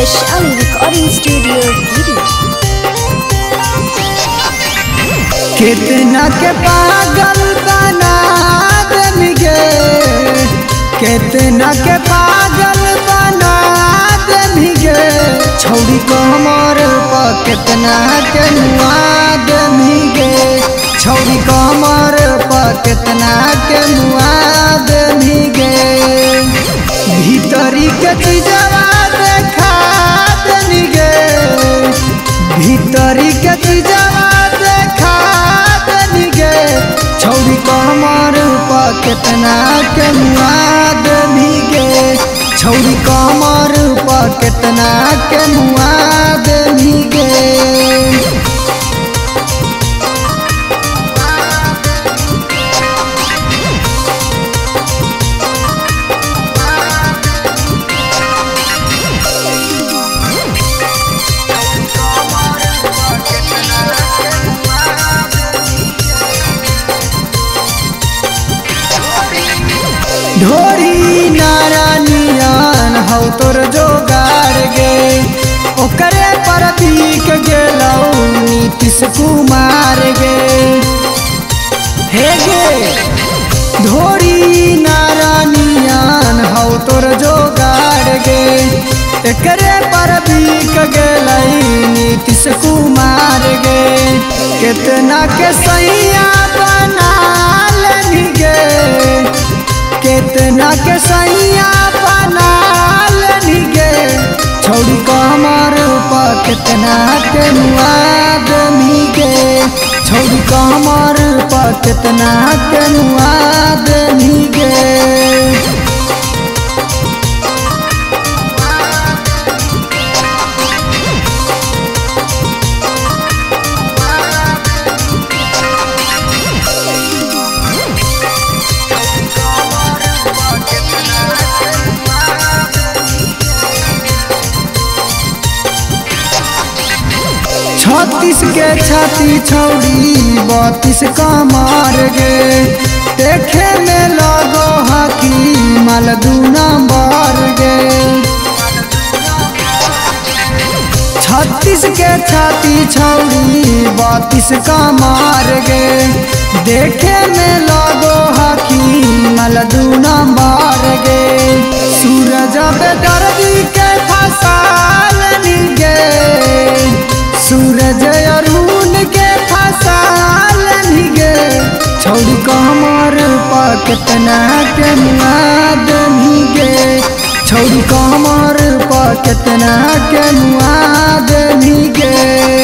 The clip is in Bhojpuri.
वैशाली रिकॉर्डिंग स्टूडियो गिरी। कितना के पागल बना देंगे, कितना के पागल बना देंगे, छौड़ी को हमर पर कितना के नुआ देंगे, छौड़ी को हमर पर कितना के नुआ देंगे। भीतरी के चीजवा देखा देंगे, भीतरी के चीजवा देखा देंगे, छौड़ी को हमर पर कितना के नुआ देंगे, छौड़ी को हमर पर कितना के नुआ देंगे। ढोरी नारायण हौ तोर जोगाड़ गे, ओकरे पर बीक गेलौ नीतीश कुमार गे। हे गे ढोरी नारायण हौ तोर जोगाड़ गे, एकरे पर बीक गेलै नीतीश कुमार गे। कितना के सैया बना लेनी गे, कितना के सैया बना लेनी गे, छौड़ी को हमर पर कितना के नुआ देनी गे, छौड़ी को हमर पर कितना के नुआ देनी गे। छत्तीस के छाती छौड़ी 32 कमर गे, देखे में लगो हकी माल 2 नंबर गे। 36 के छाती छौड़ी 32 कमर गे, देखे में लगो हकी माल 2 नंबर गे। सूरज बेदर्दी के फसाल गे, सूरज अरुण के फसाल गे, छौड़ी को हमर पर कितना के नुआ देनी गे, छौड़ी को हमर पर कितना के नुआ देनी गे।